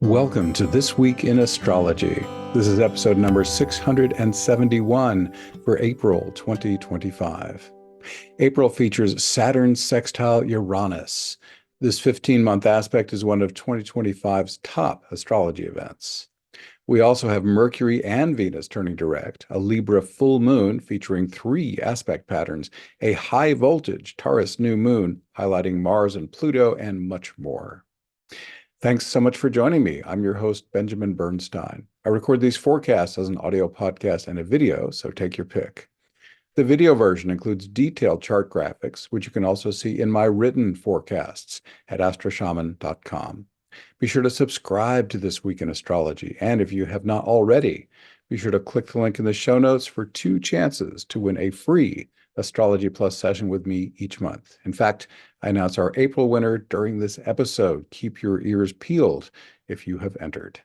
Welcome to This Week in Astrology. This is episode number 671 for April 2025. April features Saturn Sextile Uranus. This 15-month aspect is one of 2025's top astrology events. We also have Mercury and Venus turning direct, a Libra Full Moon featuring 3 aspect patterns, a high-voltage Taurus New Moon highlighting Mars and Pluto, and much more. Thanks so much for joining me. I'm your host, Benjamin Bernstein. I record these forecasts as an audio podcast and a video, so take your pick. The video version includes detailed chart graphics, which you can also see in my written forecasts at astroshaman.com. Be sure to subscribe to This Week in Astrology, and if you have not already, be sure to click the link in the show notes for 2 chances to win a free Astrology Plus session with me each month. In fact, I announce our April winner during this episode. Keep your ears peeled if you have entered.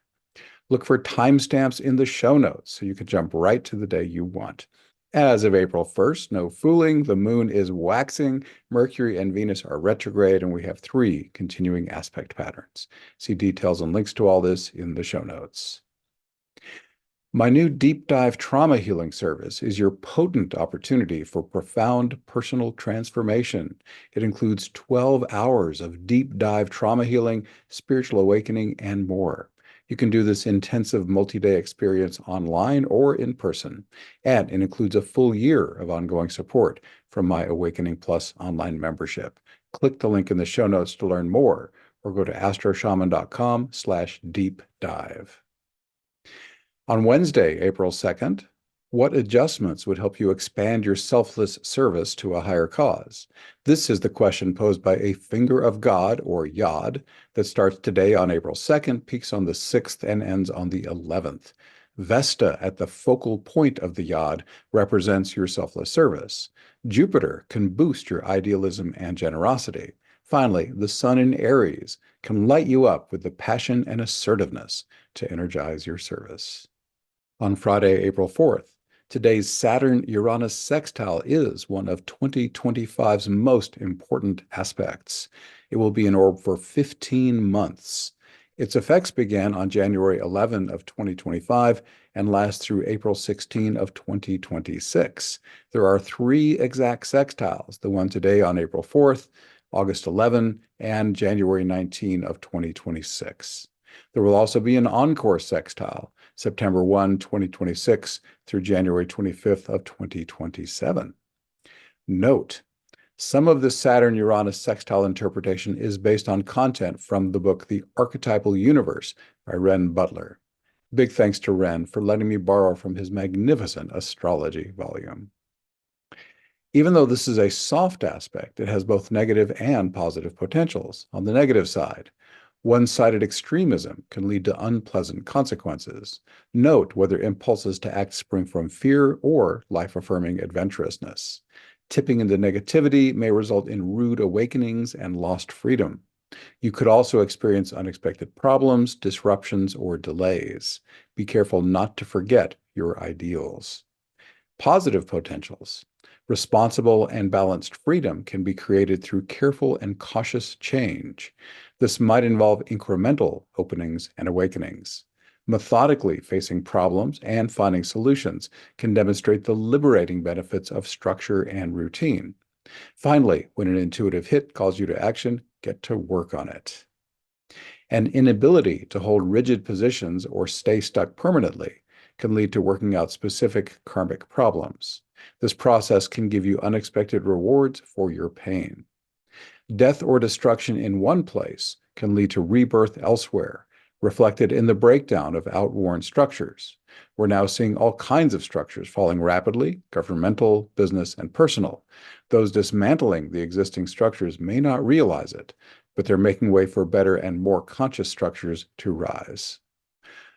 Look for timestamps in the show notes so you can jump right to the day you want. As of April 1st, no fooling, the moon is waxing, Mercury and Venus are retrograde, and we have 3 continuing aspect patterns. See details and links to all this in the show notes. My new deep dive trauma healing service is your potent opportunity for profound personal transformation. It includes 12 hours of deep dive trauma healing, spiritual awakening, and more. You can do this intensive multi-day experience online or in person, and it includes a full year of ongoing support from my Awakening Plus online membership. Click the link in the show notes to learn more, or go to astroshaman.com/deep dive. On Wednesday, April 2nd, what adjustments would help you expand your selfless service to a higher cause? This is the question posed by a Finger of God, or Yod, that starts today on April 2nd, peaks on the 6th, and ends on the 11th. Vesta, at the focal point of the Yod, represents your selfless service. Jupiter can boost your idealism and generosity. Finally, the Sun in Aries can light you up with the passion and assertiveness to energize your service. On Friday, April 4th, today's Saturn-Uranus sextile is one of 2025's most important aspects. It will be in orb for 15 months. Its effects began on January 11 of 2025 and last through April 16 of 2026. There are 3 exact sextiles, the one today on April 4th, August 11, and January 19 of 2026. There will also be an encore sextile, September 1, 2026 through January 25th of 2027. Note, some of the Saturn-Uranus sextile interpretation is based on content from the book The Archetypal Universe by Ren Butler. Big thanks to Ren for letting me borrow from his magnificent astrology volume. Even though this is a soft aspect, it has both negative and positive potentials. On the negative side, one-sided extremism can lead to unpleasant consequences. Note whether impulses to act spring from fear or life-affirming adventurousness. Tipping into negativity may result in rude awakenings and lost freedom. You could also experience unexpected problems, disruptions, or delays. Be careful not to forget your ideals. Positive potentials. Responsible and balanced freedom can be created through careful and cautious change. This might involve incremental openings and awakenings. Methodically facing problems and finding solutions can demonstrate the liberating benefits of structure and routine. Finally, when an intuitive hit calls you to action, get to work on it. An inability to hold rigid positions or stay stuck permanently can lead to working out specific karmic problems. This process can give you unexpected rewards for your pain. Death or destruction in one place can lead to rebirth elsewhere, reflected in the breakdown of outworn structures. We're now seeing all kinds of structures falling rapidly, governmental, business, and personal. Those dismantling the existing structures may not realize it, but they're making way for better and more conscious structures to rise.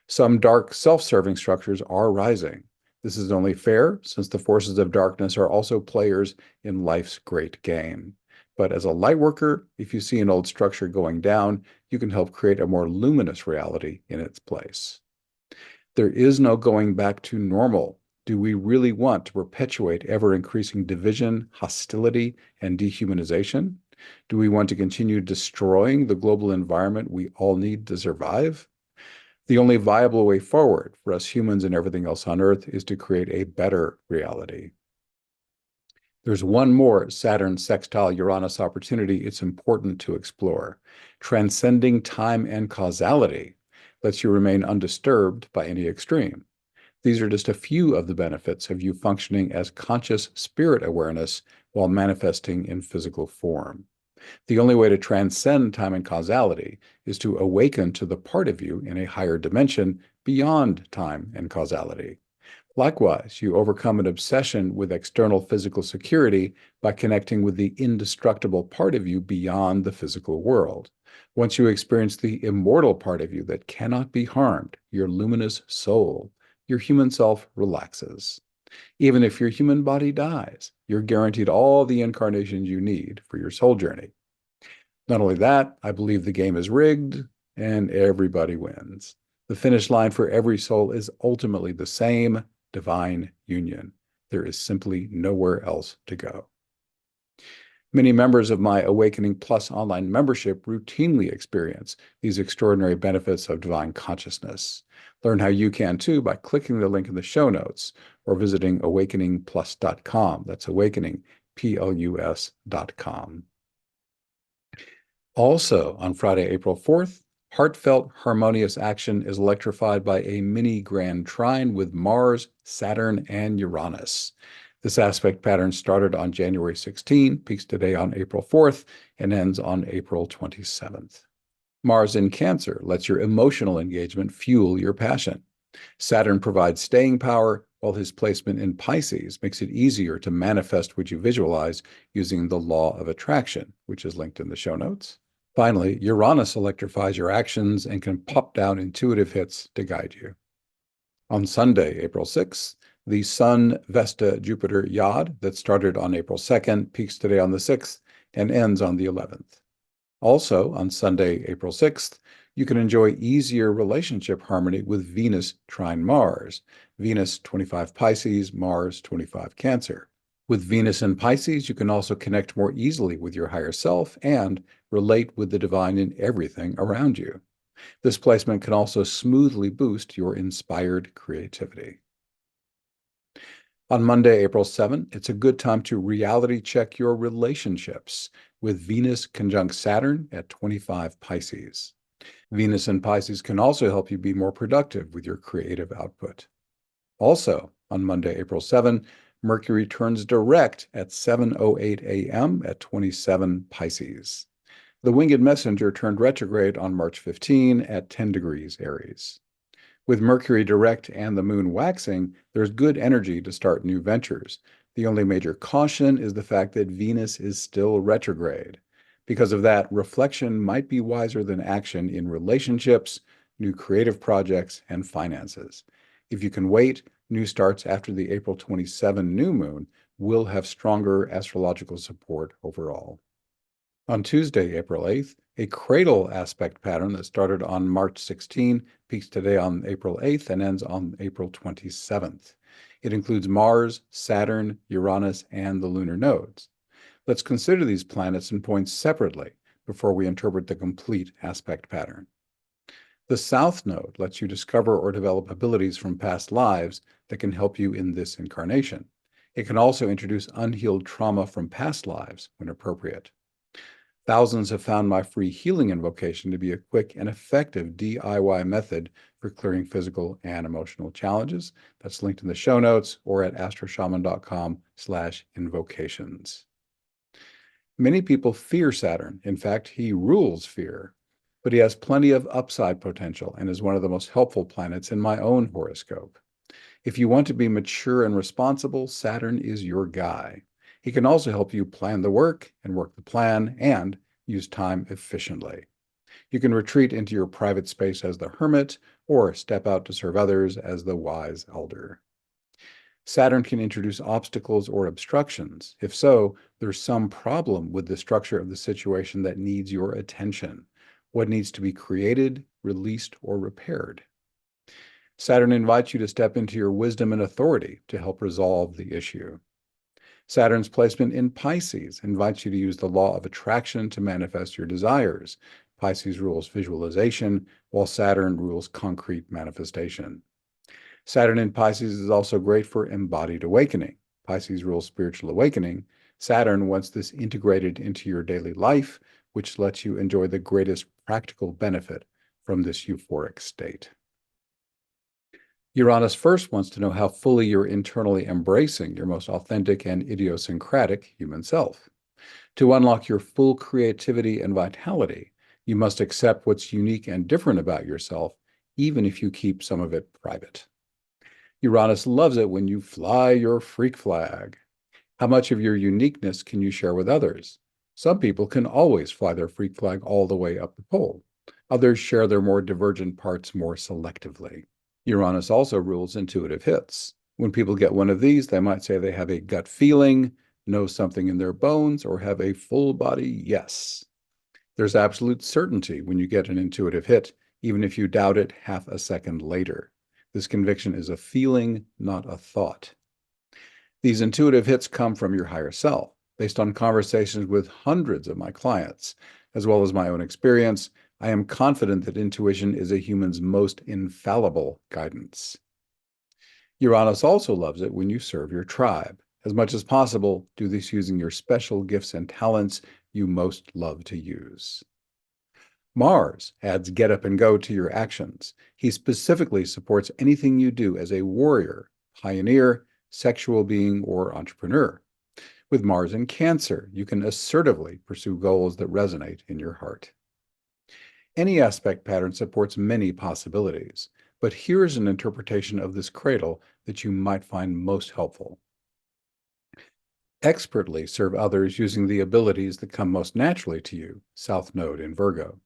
Some dark, self-serving structures are rising. This is only fair, since the forces of darkness are also players in life's great game. But as a light worker, if you see an old structure going down, you can help create a more luminous reality in its place. There is no going back to normal. Do we really want to perpetuate ever-increasing division, hostility, and dehumanization? Do we want to continue destroying the global environment we all need to survive? The only viable way forward for us humans and everything else on Earth is to create a better reality. There's one more Saturn Sextile Uranus opportunity it's important to explore. Transcending time and causality lets you remain undisturbed by any extreme. These are just a few of the benefits of you functioning as conscious spirit awareness while manifesting in physical form. The only way to transcend time and causality is to awaken to the part of you in a higher dimension beyond time and causality. Likewise, you overcome an obsession with external physical security by connecting with the indestructible part of you beyond the physical world. Once you experience the immortal part of you that cannot be harmed, your luminous soul, your human self relaxes. Even if your human body dies, you're guaranteed all the incarnations you need for your soul journey. Not only that, I believe the game is rigged and everybody wins. The finish line for every soul is ultimately the same: divine union. There is simply nowhere else to go. Many members of my Awakening Plus online membership routinely experience these extraordinary benefits of divine consciousness. Learn how you can too by clicking the link in the show notes or visiting awakeningplus.com. That's awakeningplus.com. Also, on Friday, April 4th, heartfelt, harmonious action is electrified by a mini grand trine with Mars, Saturn, and Uranus. This aspect pattern started on January 16, peaks today on April 4th, and ends on April 27th. Mars in Cancer lets your emotional engagement fuel your passion. Saturn provides staying power, while his placement in Pisces makes it easier to manifest what you visualize using the law of attraction, which is linked in the show notes. Finally, Uranus electrifies your actions and can pop down intuitive hits to guide you. On Sunday, April 6th, the Sun Vesta Jupiter Yod that started on April 2nd peaks today on the 6th and ends on the 11th. Also, on Sunday, April 6th, you can enjoy easier relationship harmony with Venus trine Mars. Venus 25 Pisces, Mars 25 Cancer. With Venus in Pisces, you can also connect more easily with your higher self and relate with the divine in everything around you. This placement can also smoothly boost your inspired creativity. On Monday, April 7, it's a good time to reality check your relationships with Venus conjunct Saturn at 25 Pisces. Venus in Pisces can also help you be more productive with your creative output. Also, on Monday, April 7, Mercury turns direct at 7:08 a.m. at 27 Pisces. The Winged Messenger turned retrograde on March 15 at 10 degrees Aries. With Mercury direct and the moon waxing, there's good energy to start new ventures. The only major caution is the fact that Venus is still retrograde. Because of that, reflection might be wiser than action in relationships, new creative projects, and finances. If you can wait, new starts after the April 27 new moon will have stronger astrological support overall. On Tuesday, April 8th, a cradle aspect pattern that started on March 16 peaks today on April 8th and ends on April 27th. It includes Mars, Saturn, Uranus, and the lunar nodes. Let's consider these planets and points separately before we interpret the complete aspect pattern. The South Node lets you discover or develop abilities from past lives that can help you in this incarnation. It can also introduce unhealed trauma from past lives when appropriate. Thousands have found my free healing invocation to be a quick and effective DIY method for clearing physical and emotional challenges. That's linked in the show notes or at astroshaman.com/invocations. Many people fear Saturn. In fact, he rules fear, but he has plenty of upside potential and is one of the most helpful planets in my own horoscope. If you want to be mature and responsible, Saturn is your guy. He can also help you plan the work and work the plan and use time efficiently. You can retreat into your private space as the hermit or step out to serve others as the wise elder. Saturn can introduce obstacles or obstructions. If so, there's some problem with the structure of the situation that needs your attention. What needs to be created, released, or repaired? Saturn invites you to step into your wisdom and authority to help resolve the issue. Saturn's placement in Pisces invites you to use the law of attraction to manifest your desires. Pisces rules visualization, while Saturn rules concrete manifestation. Saturn in Pisces is also great for embodied awakening. Pisces rules spiritual awakening. Saturn wants this integrated into your daily life, which lets you enjoy the greatest practical benefit from this euphoric state. Uranus first wants to know how fully you're internally embracing your most authentic and idiosyncratic human self. To unlock your full creativity and vitality, you must accept what's unique and different about yourself, even if you keep some of it private. Uranus loves it when you fly your freak flag. How much of your uniqueness can you share with others? Some people can always fly their freak flag all the way up the pole. Others share their more divergent parts more selectively. Uranus also rules intuitive hits. When people get one of these, they might say they have a gut feeling, know something in their bones, or have a full body yes. There's absolute certainty when you get an intuitive hit, even if you doubt it half a second later. This conviction is a feeling, not a thought. These intuitive hits come from your higher self. Based on conversations with hundreds of my clients, as well as my own experience, I am confident that intuition is a human's most infallible guidance. Uranus also loves it when you serve your tribe. As much as possible, do this using your special gifts and talents you most love to use. Mars adds get up and go to your actions. He specifically supports anything you do as a warrior, pioneer, sexual being, or entrepreneur. With Mars in Cancer, you can assertively pursue goals that resonate in your heart. Any aspect pattern supports many possibilities, but here's an interpretation of this cradle that you might find most helpful. Expertly serve others using the abilities that come most naturally to you, South Node in Virgo.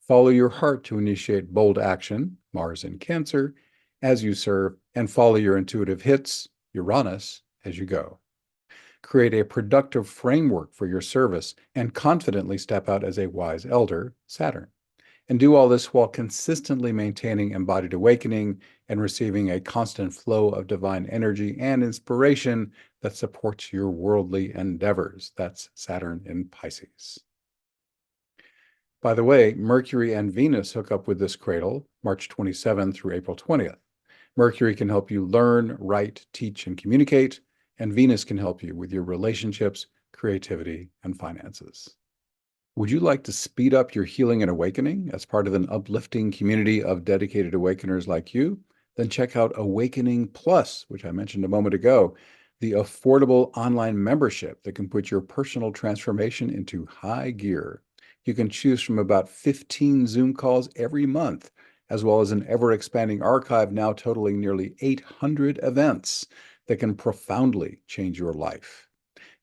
Follow your heart to initiate bold action, Mars in Cancer, as you serve, and follow your intuitive hits, Uranus, as you go. Create a productive framework for your service and confidently step out as a wise elder, Saturn. And do all this while consistently maintaining embodied awakening and receiving a constant flow of divine energy and inspiration that supports your worldly endeavors. That's Saturn in Pisces. By the way, Mercury and Venus hook up with this cradle March 27th through April 20th. Mercury can help you learn, write, teach, and communicate, and Venus can help you with your relationships, creativity, and finances. Would you like to speed up your healing and awakening as part of an uplifting community of dedicated awakeners like you? Then check out Awakening Plus, which I mentioned a moment ago, the affordable online membership that can put your personal transformation into high gear. You can choose from about 15 Zoom calls every month, as well as an ever-expanding archive now totaling nearly 800 events that can profoundly change your life.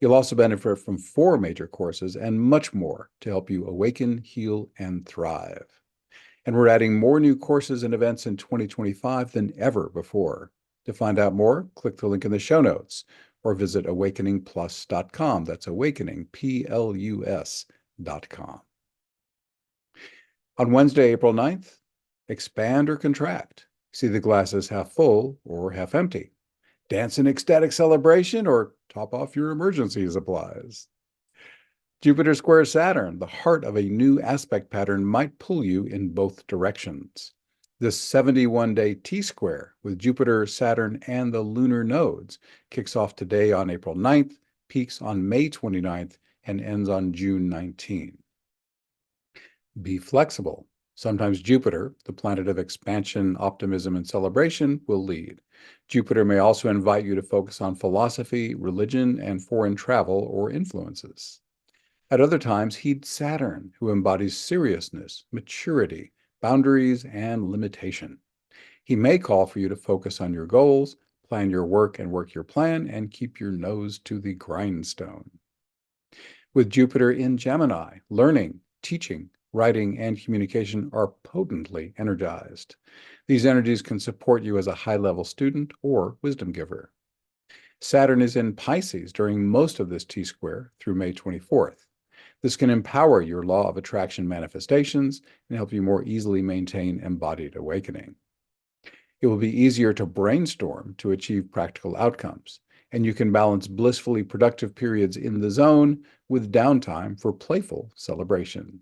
You'll also benefit from 4 major courses and much more to help you awaken, heal, and thrive. And we're adding more new courses and events in 2025 than ever before. To find out more, click the link in the show notes or visit awakeningplus.com. That's awakeningplus.com. On Wednesday, April 9th, expand or contract. See the glass as half full or half empty. Dance in ecstatic celebration or top off your emergency supplies. Jupiter square Saturn, the heart of a new aspect pattern, might pull you in both directions. This 71-day T-square with Jupiter, Saturn, and the lunar nodes kicks off today on April 9th, peaks on May 29th, and ends on June 19th. Be flexible. Sometimes Jupiter, the planet of expansion, optimism, and celebration, will lead. Jupiter may also invite you to focus on philosophy, religion, and foreign travel or influences. At other times, heed Saturn, who embodies seriousness, maturity, boundaries, and limitation. He may call for you to focus on your goals, plan your work and work your plan, and keep your nose to the grindstone. With Jupiter in Gemini, learning, teaching, writing, and communication are potently energized. These energies can support you as a high-level student or wisdom giver. Saturn is in Pisces during most of this T-square through May 24th. This can empower your law of attraction manifestations and help you more easily maintain embodied awakening. It will be easier to brainstorm to achieve practical outcomes, and you can balance blissfully productive periods in the zone with downtime for playful celebration.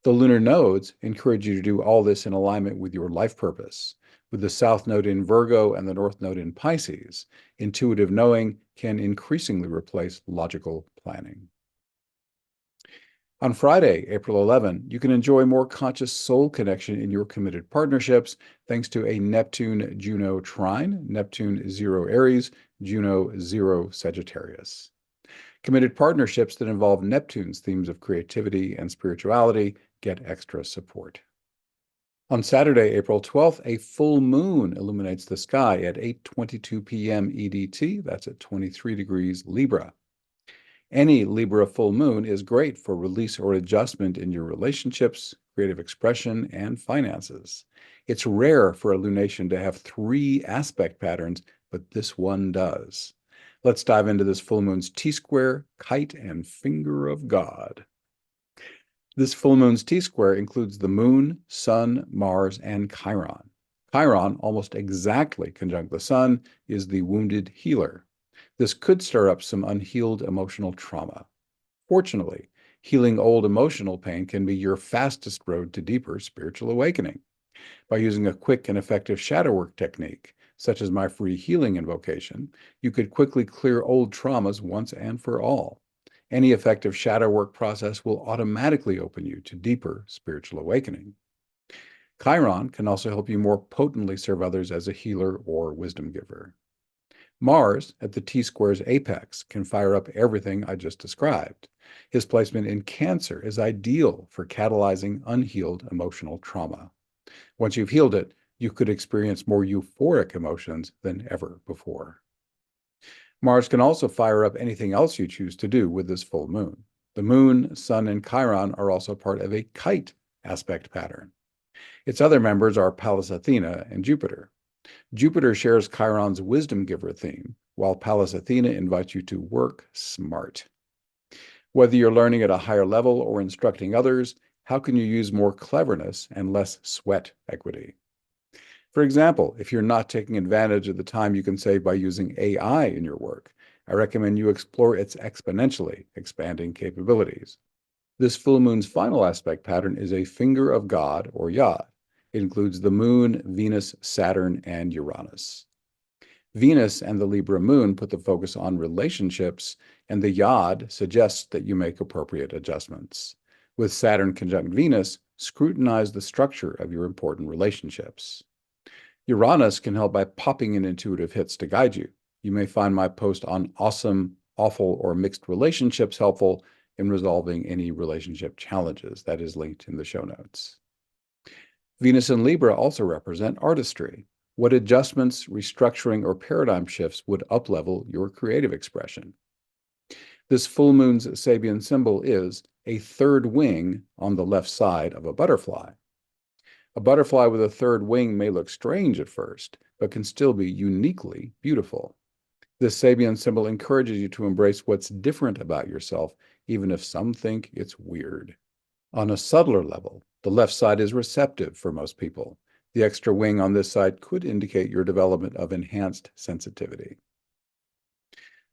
The lunar nodes encourage you to do all this in alignment with your life purpose. With the South Node in Virgo and the North Node in Pisces, intuitive knowing can increasingly replace logical planning. On Friday, April 11, you can enjoy more conscious soul connection in your committed partnerships thanks to a Neptune-Juno trine, Neptune 0 Aries, Juno 0 Sagittarius. Committed partnerships that involve Neptune's themes of creativity and spirituality get extra support. On Saturday, April 12th, a full moon illuminates the sky at 8:22 p.m. EDT. That's at 23 degrees Libra. Any Libra full moon is great for release or adjustment in your relationships, creative expression, and finances. It's rare for a lunation to have 3 aspect patterns, but this one does. Let's dive into this full moon's T-square, kite, and finger of God. This full moon's T-square includes the moon, sun, Mars, and Chiron. Chiron, almost exactly conjunct the sun, is the wounded healer. This could stir up some unhealed emotional trauma. Fortunately, healing old emotional pain can be your fastest road to deeper spiritual awakening. By using a quick and effective shadow work technique, such as my free healing invocation, you could quickly clear old traumas once and for all. Any effective shadow work process will automatically open you to deeper spiritual awakening. Chiron can also help you more potently serve others as a healer or wisdom giver. Mars, at the T-square's apex, can fire up everything I just described. His placement in Cancer is ideal for catalyzing unhealed emotional trauma. Once you've healed it, you could experience more euphoric emotions than ever before. Mars can also fire up anything else you choose to do with this full moon. The moon, sun, and Chiron are also part of a kite aspect pattern. Its other members are Pallas Athena and Jupiter. Jupiter shares Chiron's wisdom giver theme, while Pallas Athena invites you to work smart. Whether you're learning at a higher level or instructing others, how can you use more cleverness and less sweat equity? For example, if you're not taking advantage of the time you can save by using AI in your work, I recommend you explore its exponentially expanding capabilities. This full moon's final aspect pattern is a finger of God, or Yod. It includes the moon, Venus, Saturn, and Uranus. Venus and the Libra moon put the focus on relationships, and the Yod suggests that you make appropriate adjustments. With Saturn conjunct Venus, scrutinize the structure of your important relationships. Uranus can help by popping in intuitive hits to guide you. You may find my post on awesome, awful, or mixed relationships helpful in resolving any relationship challenges. That is linked in the show notes. Venus and Libra also represent artistry. What adjustments, restructuring, or paradigm shifts would uplevel your creative expression? This full moon's Sabian symbol is a third wing on the left side of a butterfly. A butterfly with a third wing may look strange at first, but can still be uniquely beautiful. This Sabian symbol encourages you to embrace what's different about yourself, even if some think it's weird. On a subtler level, the left side is receptive for most people. The extra wing on this side could indicate your development of enhanced sensitivity.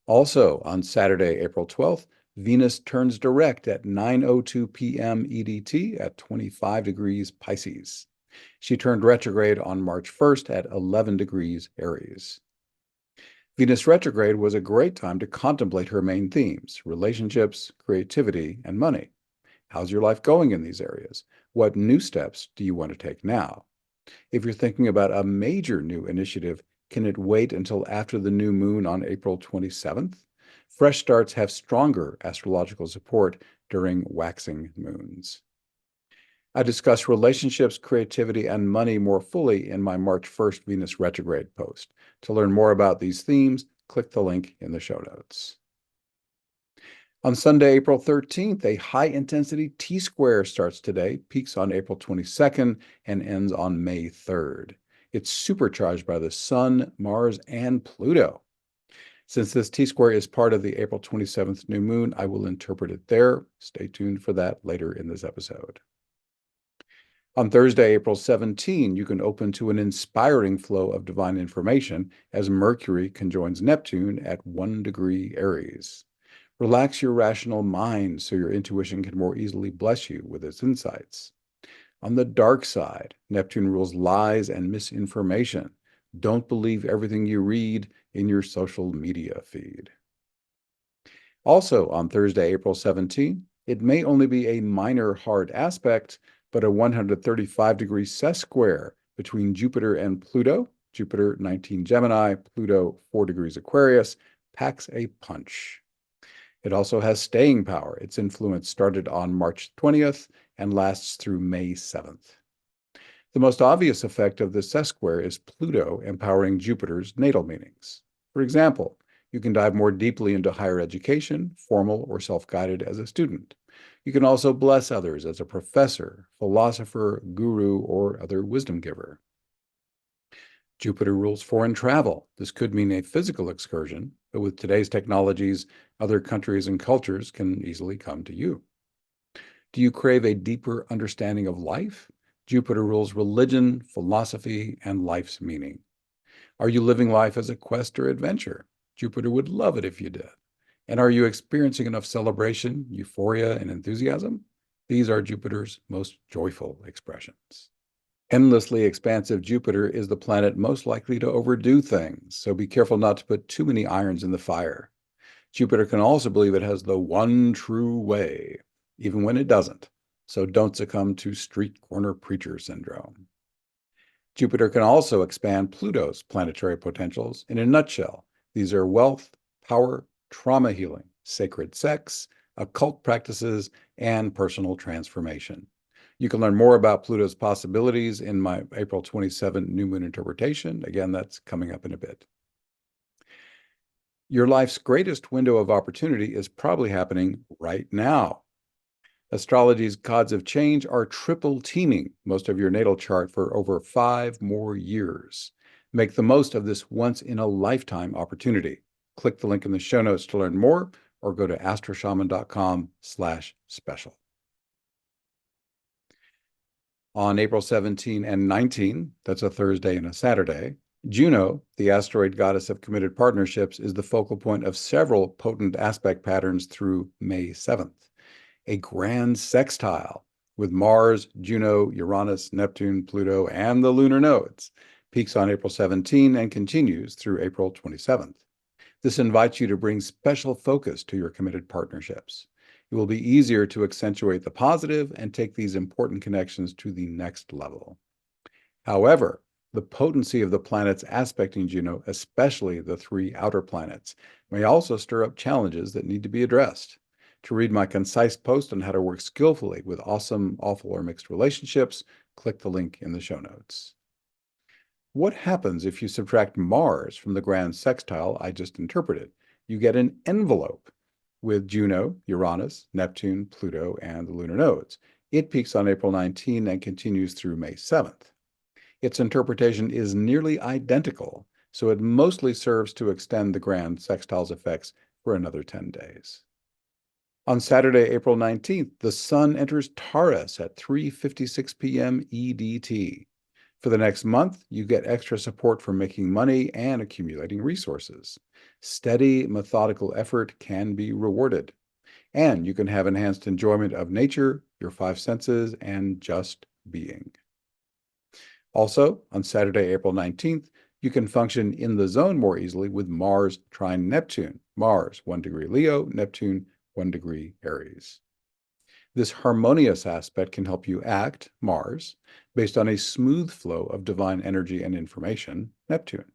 Also, on Saturday, April 12th, Venus turns direct at 9:02 p.m. EDT at 25 degrees Pisces. She turned retrograde on March 1st at 11 degrees Aries. Venus retrograde was a great time to contemplate her main themes: relationships, creativity, and money. How's your life going in these areas? What new steps do you want to take now? If you're thinking about a major new initiative, can it wait until after the new moon on April 27th? Fresh starts have stronger astrological support during waxing moons. I discuss relationships, creativity, and money more fully in my March 1st Venus retrograde post. To learn more about these themes, click the link in the show notes. On Sunday, April 13th, a high-intensity T-square starts today, peaks on April 22nd, and ends on May 3rd. It's supercharged by the Sun, Mars, and Pluto. Since this T-square is part of the April 27th new moon, I will interpret it there. Stay tuned for that later in this episode. On Thursday, April 17, you can open to an inspiring flow of divine information as Mercury conjoins Neptune at 1 degree Aries. Relax your rational mind so your intuition can more easily bless you with its insights. On the dark side, Neptune rules lies and misinformation. Don't believe everything you read in your social media feed. Also, on Thursday, April 17, it may only be a minor hard aspect, but a 135-degree sesquare between Jupiter and Pluto, Jupiter 19 Gemini, Pluto 4 degrees Aquarius, packs a punch. It also has staying power. Its influence started on March 20th and lasts through May 7th. The most obvious effect of the sesquare is Pluto empowering Jupiter's natal meanings. For example, you can dive more deeply into higher education, formal or self-guided as a student. You can also bless others as a professor, philosopher, guru, or other wisdom giver. Jupiter rules foreign travel. This could mean a physical excursion, but with today's technologies, other countries and cultures can easily come to you. Do you crave a deeper understanding of life? Jupiter rules religion, philosophy, and life's meaning. Are you living life as a quest or adventure? Jupiter would love it if you did. And are you experiencing enough celebration, euphoria, and enthusiasm? These are Jupiter's most joyful expressions. Endlessly expansive Jupiter is the planet most likely to overdo things, so be careful not to put too many irons in the fire. Jupiter can also believe it has the one true way, even when it doesn't, so don't succumb to street corner preacher syndrome. Jupiter can also expand Pluto's planetary potentials. In a nutshell, these are wealth, power, trauma healing, sacred sex, occult practices, and personal transformation. You can learn more about Pluto's possibilities in my April 27 New Moon interpretation. Again, that's coming up in a bit. Your life's greatest window of opportunity is probably happening right now. Astrology's gods of change are triple teaming most of your natal chart for over 5 more years. Make the most of this once-in-a-lifetime opportunity. Click the link in the show notes to learn more, or go to astroshaman.com/special. On April 17 and 19, that's a Thursday and a Saturday, Juno, the asteroid goddess of committed partnerships, is the focal point of several potent aspect patterns through May 7th. A grand sextile with Mars, Juno, Uranus, Neptune, Pluto, and the lunar nodes peaks on April 17 and continues through April 27th. This invites you to bring special focus to your committed partnerships. It will be easier to accentuate the positive and take these important connections to the next level. However, the potency of the planets aspecting Juno, especially the 3 outer planets, may also stir up challenges that need to be addressed. To read my concise post on how to work skillfully with awesome, awful, or mixed relationships, click the link in the show notes. What happens if you subtract Mars from the grand sextile I just interpreted? You get an envelope with Juno, Uranus, Neptune, Pluto, and the lunar nodes. It peaks on April 19 and continues through May 7th. Its interpretation is nearly identical, so it mostly serves to extend the grand sextile's effects for another 10 days. On Saturday, April 19th, the Sun enters Taurus at 3:56 p.m. EDT. For the next month, you get extra support for making money and accumulating resources. Steady, methodical effort can be rewarded. And you can have enhanced enjoyment of nature, your 5 senses, and just being. Also, on Saturday, April 19th, you can function in the zone more easily with Mars trine Neptune. Mars, 1 degree Leo, Neptune, 1 degree Aries. This harmonious aspect can help you act, Mars, based on a smooth flow of divine energy and information, Neptune.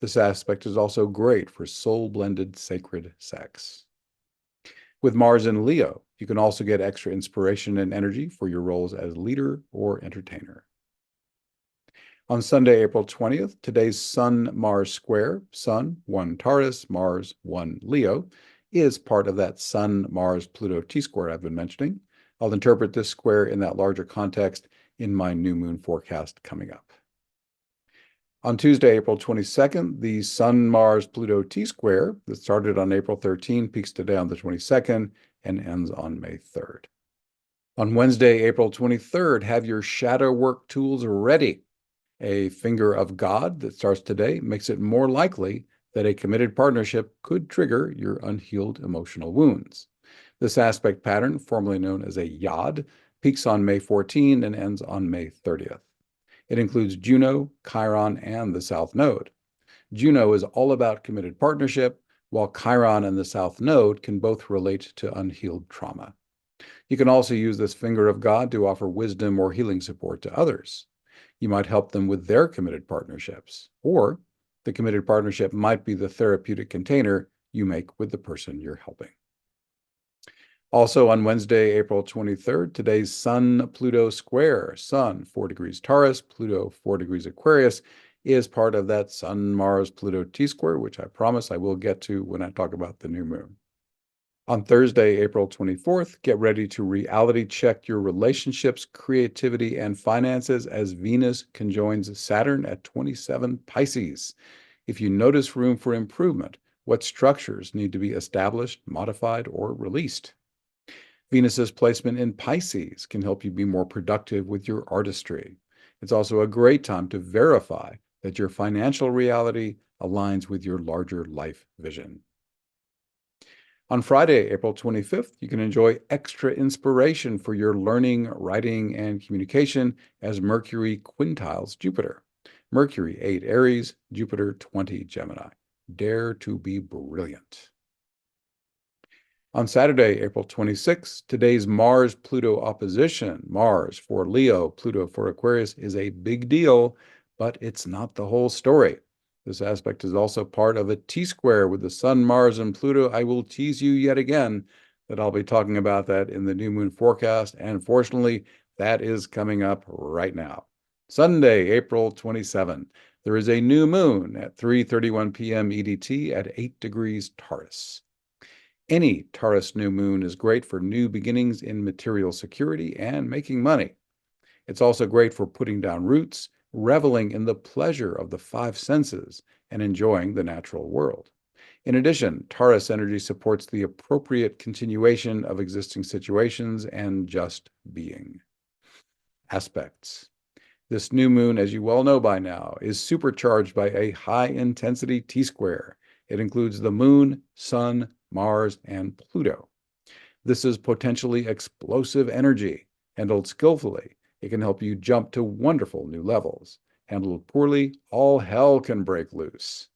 This aspect is also great for soul-blended sacred sex. With Mars in Leo, you can also get extra inspiration and energy for your roles as leader or entertainer. On Sunday, April 20th, today's Sun-Mars square, Sun, 1 Taurus, Mars, 1 Leo, is part of that Sun-Mars-Pluto T-square I've been mentioning. I'll interpret this square in that larger context in my new moon forecast coming up. On Tuesday, April 22nd, the Sun-Mars-Pluto T-square that started on April 13 peaks today on the 22nd and ends on May 3rd. On Wednesday, April 23rd, have your shadow work tools ready. A finger of God that starts today makes it more likely that a committed partnership could trigger your unhealed emotional wounds. This aspect pattern, formerly known as a yod, peaks on May 14 and ends on May 30th. It includes Juno, Chiron, and the South Node. Juno is all about committed partnership, while Chiron and the South Node can both relate to unhealed trauma. You can also use this finger of God to offer wisdom or healing support to others. You might help them with their committed partnerships, or the committed partnership might be the therapeutic container you make with the person you're helping. Also on Wednesday, April 23rd, today's Sun-Pluto square. Sun, 4 degrees Taurus, Pluto, 4 degrees Aquarius, is part of that Sun-Mars-Pluto T-square, which I promise I will get to when I talk about the new moon. On Thursday, April 24th, get ready to reality check your relationships, creativity, and finances as Venus conjoins Saturn at 27 Pisces. If you notice room for improvement, what structures need to be established, modified, or released? Venus's placement in Pisces can help you be more productive with your artistry. It's also a great time to verify that your financial reality aligns with your larger life vision. On Friday, April 25th, you can enjoy extra inspiration for your learning, writing, and communication as Mercury quintiles Jupiter. Mercury 8 Aries, Jupiter 20 Gemini. Dare to be brilliant. On Saturday, April 26th, today's Mars-Pluto opposition, Mars for Leo, Pluto for Aquarius, is a big deal, but it's not the whole story. This aspect is also part of a T-square with the Sun, Mars, and Pluto. I will tease you yet again that I'll be talking about that in the new moon forecast, and fortunately, that is coming up right now. Sunday, April 27, there is a new moon at 3:31 p.m. EDT at 8 degrees Taurus. Any Taurus new moon is great for new beginnings in material security and making money. It's also great for putting down roots, reveling in the pleasure of the five senses, and enjoying the natural world. In addition, Taurus energy supports the appropriate continuation of existing situations and just being. Aspects. This new moon, as you well know by now, is supercharged by a high-intensity T-square. It includes the moon, sun, Mars, and Pluto. This is potentially explosive energy. Handled skillfully, it can help you jump to wonderful new levels. Handled poorly, all hell can break loose.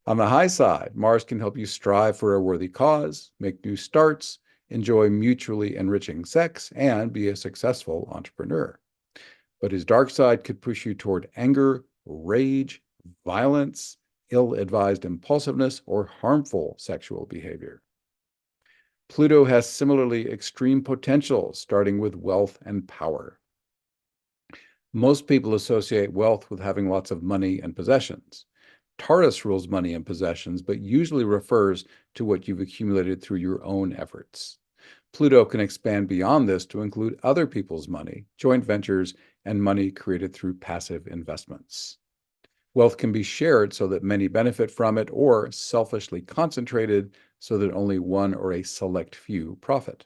On the high side, Mars can help you strive for a worthy cause, make new starts, enjoy mutually enriching sex, and be a successful entrepreneur. But his dark side could push you toward anger, rage, violence, ill-advised impulsiveness, or harmful sexual behavior. Pluto has similarly extreme potential, starting with wealth and power. Most people associate wealth with having lots of money and possessions. Taurus rules money and possessions, but usually refers to what you've accumulated through your own efforts. Pluto can expand beyond this to include other people's money, joint ventures, and money created through passive investments. Wealth can be shared so that many benefit from it, or selfishly concentrated so that only one or a select few profit.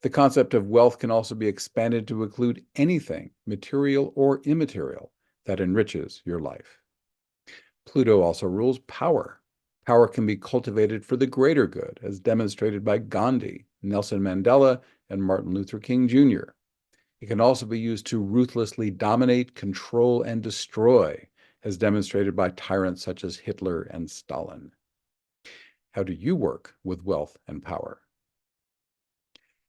The concept of wealth can also be expanded to include anything, material or immaterial, that enriches your life. Pluto also rules power. Power can be cultivated for the greater good, as demonstrated by Gandhi, Nelson Mandela, and Martin Luther King Jr. It can also be used to ruthlessly dominate, control, and destroy, as demonstrated by tyrants such as Hitler and Stalin. How do you work with wealth and power?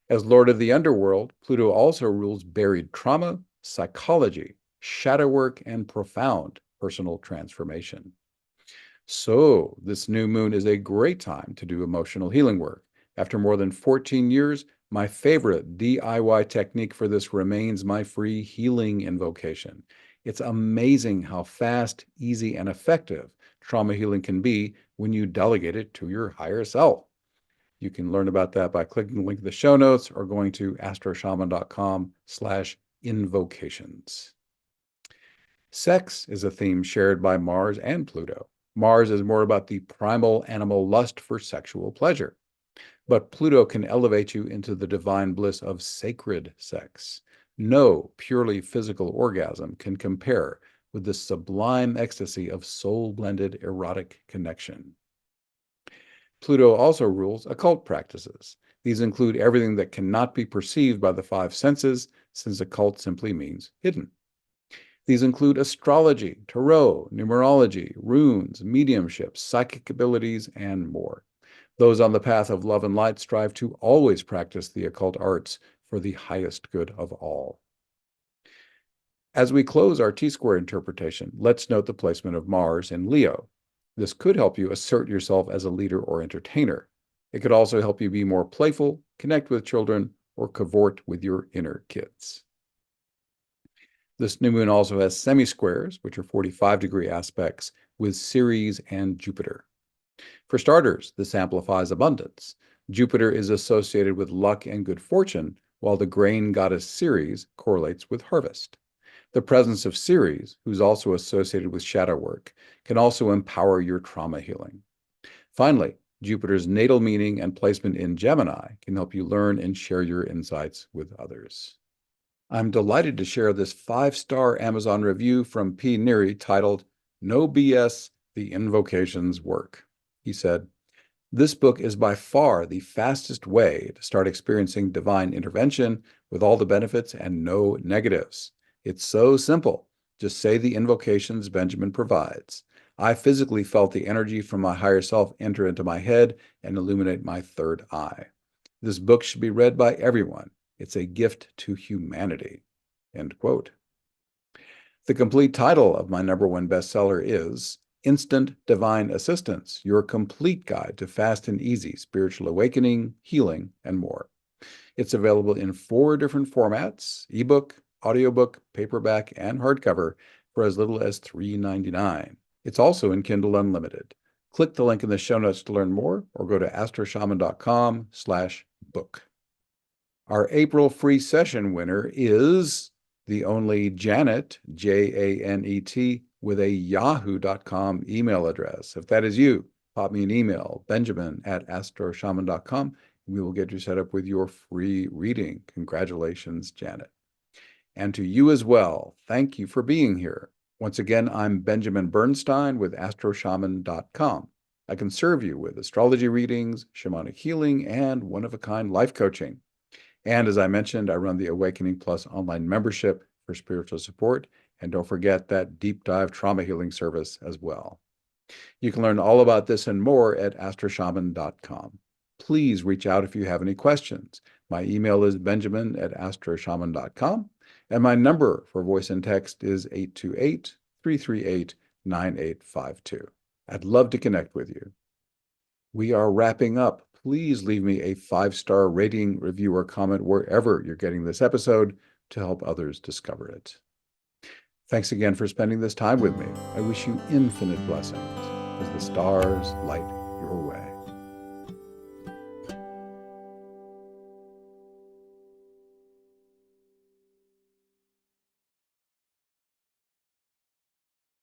As Lord of the Underworld, Pluto also rules buried trauma, psychology, shadow work, and profound personal transformation. So, this new moon is a great time to do emotional healing work. After more than 14 years, my favorite DIY technique for this remains my free healing invocation. It's amazing how fast, easy, and effective trauma healing can be when you delegate it to your higher self. You can learn about that by clicking the link in the show notes or going to astroshaman.com/invocations. Sex is a theme shared by Mars and Pluto. Mars is more about the primal animal lust for sexual pleasure, but Pluto can elevate you into the divine bliss of sacred sex. No purely physical orgasm can compare with the sublime ecstasy of soul-blended erotic connection. Pluto also rules occult practices. These include everything that cannot be perceived by the five senses, since occult simply means hidden. These include astrology, tarot, numerology, runes, mediumship, psychic abilities, and more. Those on the path of love and light strive to always practice the occult arts for the highest good of all. As we close our T-square interpretation, let's note the placement of Mars in Leo. This could help you assert yourself as a leader or entertainer. It could also help you be more playful, connect with children, or cavort with your inner kids. This new moon also has semi-squares, which are 45-degree aspects, with Ceres and Jupiter. For starters, this amplifies abundance. Jupiter is associated with luck and good fortune, while the grain goddess Ceres correlates with harvest. The presence of Ceres, who's also associated with shadow work, can also empower your trauma healing. Finally, Jupiter's natal meaning and placement in Gemini can help you learn and share your insights with others. I'm delighted to share this 5-star Amazon review from P. Neary titled, "No BS, the Invocations Work." He said, "This book is by far the fastest way to start experiencing divine intervention with all the benefits and no negatives. It's so simple. Just say the invocations Benjamin provides. I physically felt the energy from my higher self enter into my head and illuminate my third eye. This book should be read by everyone. It's a gift to humanity." End quote. The complete title of my #1 bestseller is Instant Divine Assistance, Your Complete Guide to Fast and Easy Spiritual Awakening, Healing, and More. It's available in 4 different formats: ebook, audiobook, paperback, and hardcover for as little as $3.99. It's also in Kindle Unlimited. Click the link in the show notes to learn more, or go to astroshaman.com/book. Our April free session winner is the only Janet, Janet, with a yahoo.com email address. If that is you, pop me an email, benjamin@astroshaman.com, and we will get you set up with your free reading. Congratulations, Janet. And to you as well, thank you for being here. Once again, I'm Benjamin Bernstein with astroshaman.com. I can serve you with astrology readings, shamanic healing, and one-of-a-kind life coaching. And as I mentioned, I run the Awakening Plus online membership for spiritual support. And don't forget that deep dive trauma healing service as well. You can learn all about this and more at astroshaman.com. Please reach out if you have any questions. My email is benjamin@astroshaman.com, and my number for voice and text is 828-338-9852. I'd love to connect with you. We are wrapping up. Please leave me a 5-star rating, review, or comment wherever you're getting this episode to help others discover it. Thanks again for spending this time with me. I wish you infinite blessings as the stars light your way.